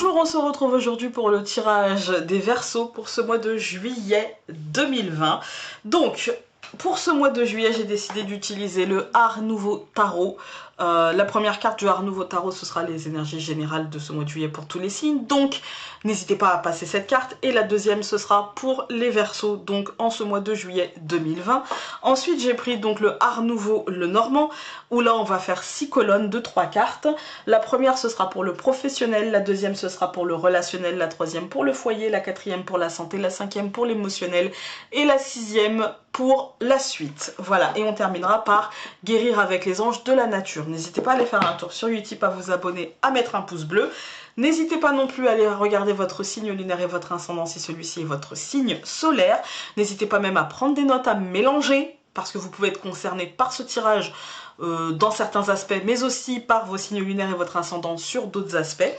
Bonjour, on se retrouve aujourd'hui pour le tirage des Verseaux pour ce mois de juillet 2020. Donc, pour ce mois de juillet, j'ai décidé d'utiliser le Art Nouveau Tarot. La première carte du Art Nouveau Tarot, ce sera les énergies générales de ce mois de juillet pour tous les signes. Donc, n'hésitez pas à passer cette carte. Et la deuxième, ce sera pour les Verseaux, donc en ce mois de juillet 2020. Ensuite, j'ai pris donc le Art Nouveau, le Normand, où là, on va faire 6 colonnes de 3 cartes. La première, ce sera pour le professionnel. La deuxième, ce sera pour le relationnel. La troisième, pour le foyer. La quatrième, pour la santé. La cinquième, pour l'émotionnel. Et la sixième, pour la suite. Voilà, et on terminera par guérir avec les anges de la nature. N'hésitez pas à aller faire un tour sur Utip, à vous abonner, à mettre un pouce bleu. N'hésitez pas non plus à aller regarder votre signe lunaire et votre ascendant si celui-ci est votre signe solaire. N'hésitez pas même à prendre des notes, à mélanger, parce que vous pouvez être concerné par ce tirage dans certains aspects, mais aussi par vos signes lunaires et votre ascendant sur d'autres aspects.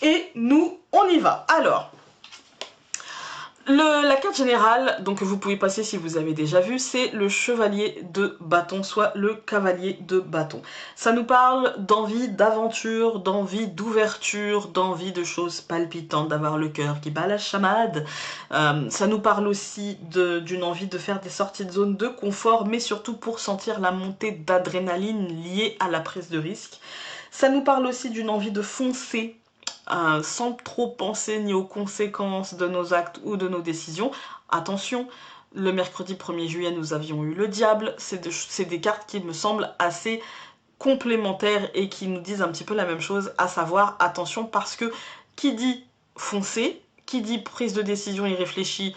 Et nous, on y va. Alors, la carte générale, donc que vous pouvez passer si vous avez déjà vu, c'est le chevalier de bâton, soit le cavalier de bâton. Ça nous parle d'envie d'aventure, d'envie d'ouverture, d'envie de choses palpitantes, d'avoir le cœur qui bat la chamade. Ça nous parle aussi d'une envie de faire des sorties de zone de confort, mais surtout pour sentir la montée d'adrénaline liée à la prise de risque. Ça nous parle aussi d'une envie de foncer, sans trop penser ni aux conséquences de nos actes ou de nos décisions. Attention, le mercredi 1er juillet, nous avions eu le diable. C'est des cartes qui me semblent assez complémentaires et qui nous disent un petit peu la même chose, à savoir, attention, parce que qui dit foncer, qui dit prise de décision irréfléchie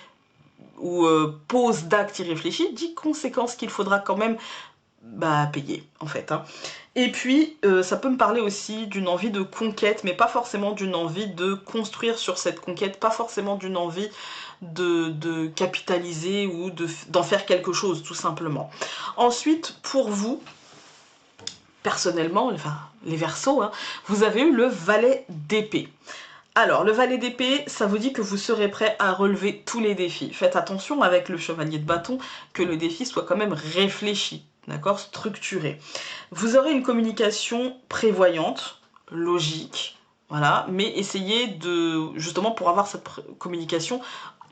ou pose d'acte irréfléchi, dit conséquences qu'il faudra quand même payer, en fait. Et puis, ça peut me parler aussi d'une envie de conquête, mais pas forcément d'une envie de construire sur cette conquête, pas forcément d'une envie de capitaliser ou d'en faire quelque chose, tout simplement. Ensuite, pour vous, personnellement, enfin, les Verseaux, vous avez eu le valet d'épée. Alors, le valet d'épée, ça vous dit que vous serez prêt à relever tous les défis. Faites attention avec le chevalier de bâton, que le défi soit quand même réfléchi, d'accord, structuré. Vous aurez une communication prévoyante, logique, voilà, mais essayez de, justement pour avoir cette communication,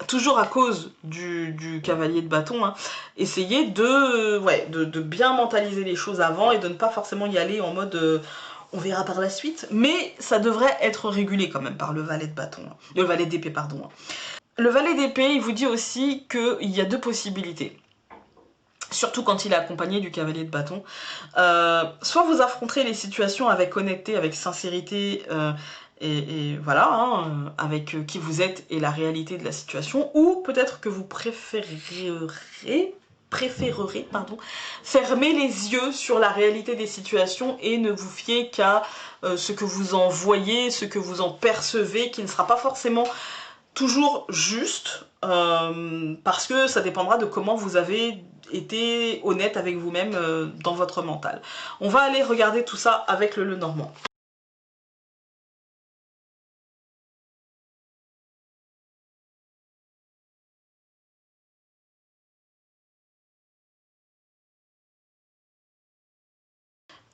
toujours à cause du cavalier de bâton, essayez de bien mentaliser les choses avant et de ne pas forcément y aller en mode... on verra par la suite, mais ça devrait être régulé quand même par le valet de bâton, le valet d'épée, pardon. Le valet d'épée, il vous dit aussi qu'il y a deux possibilités, surtout quand il est accompagné du cavalier de bâton. Soit vous affronterez les situations avec honnêteté, avec sincérité, et voilà, avec qui vous êtes et la réalité de la situation, ou peut-être que vous préférerez, fermer les yeux sur la réalité des situations et ne vous fier qu'à ce que vous en voyez, ce que vous en percevez, qui ne sera pas forcément toujours juste, parce que ça dépendra de comment vous avez été honnête avec vous-même dans votre mental. On va aller regarder tout ça avec le Lenormand.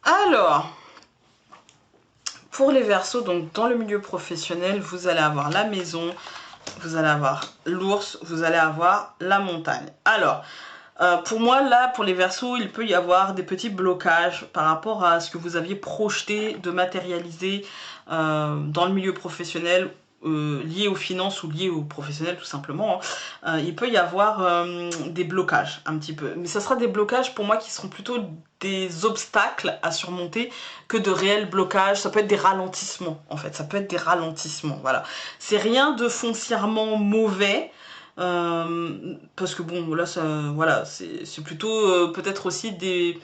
Alors, pour les Verseaux, donc dans le milieu professionnel, vous allez avoir la maison, vous allez avoir l'ours, vous allez avoir la montagne. Alors, pour moi, là, pour les Verseaux, il peut y avoir des petits blocages par rapport à ce que vous aviez projeté de matérialiser dans le milieu professionnel, lié aux finances ou lié aux professionnels tout simplement. Il peut y avoir des blocages un petit peu, mais ça sera des blocages pour moi qui seront plutôt des obstacles à surmonter que de réels blocages. Ça peut être des ralentissements en fait, ça peut être des ralentissements, voilà. C'est rien de foncièrement mauvais, parce que bon là ça, voilà, c'est plutôt peut-être aussi des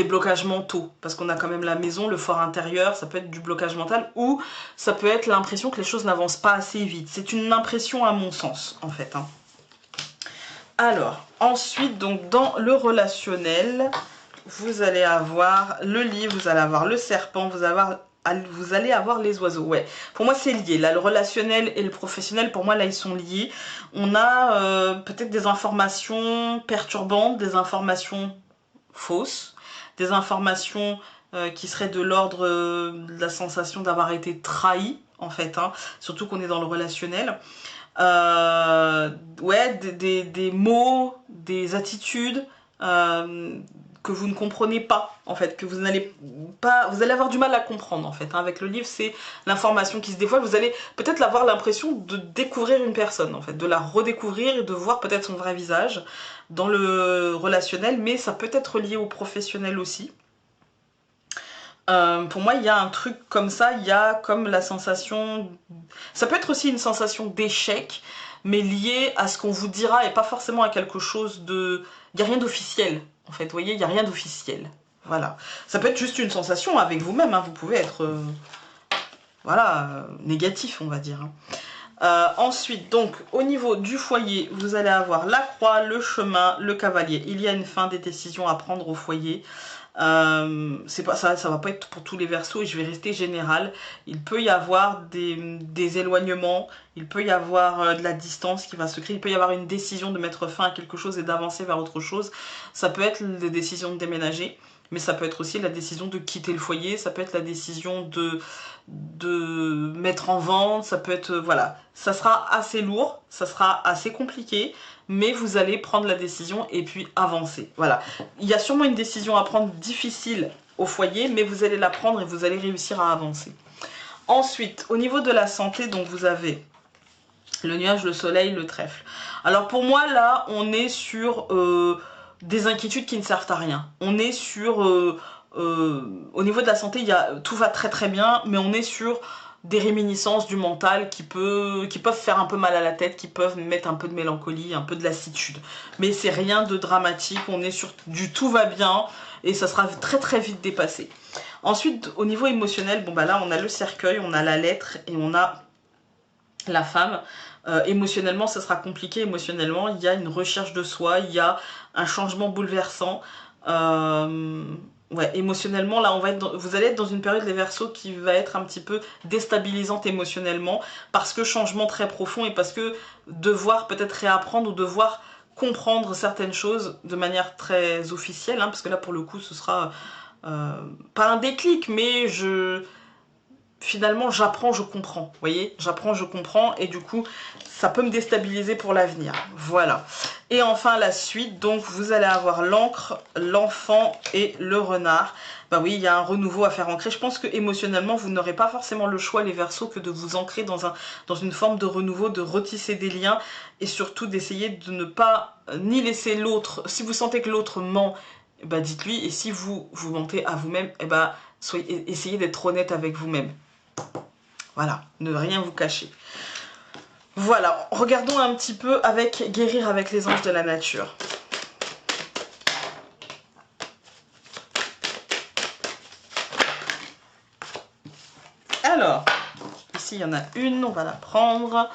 blocages mentaux, parce qu'on a quand même la maison, le fort intérieur, ça peut être du blocage mental, ou ça peut être l'impression que les choses n'avancent pas assez vite. C'est une impression à mon sens, en fait. Alors, ensuite, donc dans le relationnel, vous allez avoir le lit, vous allez avoir le serpent, vous allez avoir les oiseaux. Ouais, pour moi c'est lié. Là, le relationnel et le professionnel, pour moi là ils sont liés. On a peut-être des informations perturbantes, des informations fausses, des informations qui seraient de l'ordre de la sensation d'avoir été trahi en fait, hein, surtout qu'on est dans le relationnel. Ouais, des mots, des attitudes que vous ne comprenez pas, en fait, que vous n'allez pas, vous allez avoir du mal à comprendre, en fait, hein. Avec le livre, c'est l'information qui se dévoile, vous allez peut-être avoir l'impression de découvrir une personne, en fait, de la redécouvrir et de voir peut-être son vrai visage dans le relationnel, mais ça peut être lié au professionnel aussi. Pour moi, il y a un truc comme ça, il y a comme la sensation... Ça peut être aussi une sensation d'échec, mais liée à ce qu'on vous dira et pas forcément à quelque chose de... Il n'y a rien d'officiel, en fait, vous voyez, il n'y a rien d'officiel. Voilà. Ça peut être juste une sensation avec vous-même, hein. Vous pouvez être... voilà, négatif, on va dire, hein. Ensuite, donc, au niveau du foyer, vous allez avoir la croix, le chemin, le cavalier. Il y a une fin des décisions à prendre au foyer. C'est pas ça va pas être pour tous les versos et je vais rester général. Il peut y avoir des éloignements, il peut y avoir de la distance qui va se créer, il peut y avoir une décision de mettre fin à quelque chose et d'avancer vers autre chose. Ça peut être la décision de déménager, mais ça peut être aussi la décision de quitter le foyer, ça peut être la décision de mettre en vente, ça peut être, voilà, ça sera assez lourd, ça sera assez compliqué, mais vous allez prendre la décision et puis avancer, voilà. Il y a sûrement une décision à prendre difficile au foyer, mais vous allez la prendre et vous allez réussir à avancer. Ensuite, au niveau de la santé, donc vous avez le nuage, le soleil, le trèfle. Alors pour moi, là, on est sur des inquiétudes qui ne servent à rien. On est sur... au niveau de la santé, tout va très très bien, mais on est sur des réminiscences du mental qui peuvent faire un peu mal à la tête, qui peuvent mettre un peu de mélancolie, un peu de lassitude. Mais c'est rien de dramatique, on est sur du tout va bien, et ça sera très très vite dépassé. Ensuite, au niveau émotionnel, bon bah là on a le cercueil, on a la lettre, et on a la femme. Émotionnellement, ça sera compliqué. Émotionnellement, il y a une recherche de soi, il y a un changement bouleversant. Ouais, émotionnellement, là, vous allez être dans une période, les Verseaux, qui va être un petit peu déstabilisante émotionnellement, parce que changement très profond et parce que devoir peut-être réapprendre ou devoir comprendre certaines choses de manière très officielle, hein, parce que là, pour le coup, ce sera pas un déclic, mais finalement, j'apprends, je comprends, vous voyez, j'apprends, je comprends, et du coup, ça peut me déstabiliser pour l'avenir, voilà. Et enfin, la suite, donc, vous allez avoir l'encre, l'enfant et le renard. Bah oui, il y a un renouveau à faire ancrer. Je pense que émotionnellement, vous n'aurez pas forcément le choix, les Verseaux, que de vous ancrer dans une forme de renouveau, de retisser des liens, et surtout d'essayer de ne pas ni laisser l'autre, si vous sentez que l'autre ment, bah dites-lui, et si vous mentez à vous-même, eh bah, essayez d'être honnête avec vous-même. Voilà, ne rien vous cacher. Voilà, regardons un petit peu avec guérir avec les anges de la nature. Alors, ici il y en a une, on va la prendre.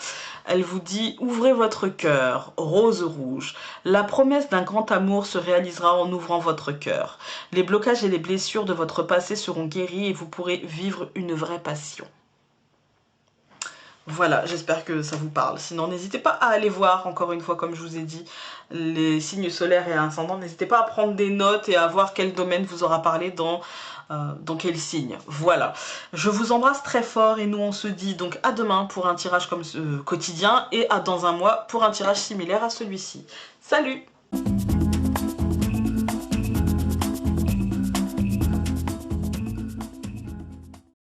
Elle vous dit « Ouvrez votre cœur, rose rouge. La promesse d'un grand amour se réalisera en ouvrant votre cœur. Les blocages et les blessures de votre passé seront guéris et vous pourrez vivre une vraie passion. » Voilà, j'espère que ça vous parle. Sinon, n'hésitez pas à aller voir, encore une fois, comme je vous ai dit, les signes solaires et ascendants. N'hésitez pas à prendre des notes et à voir quel domaine vous aura parlé dans quel signe. Voilà. Je vous embrasse très fort et nous, on se dit donc à demain pour un tirage comme quotidien et à dans un mois pour un tirage similaire à celui-ci. Salut!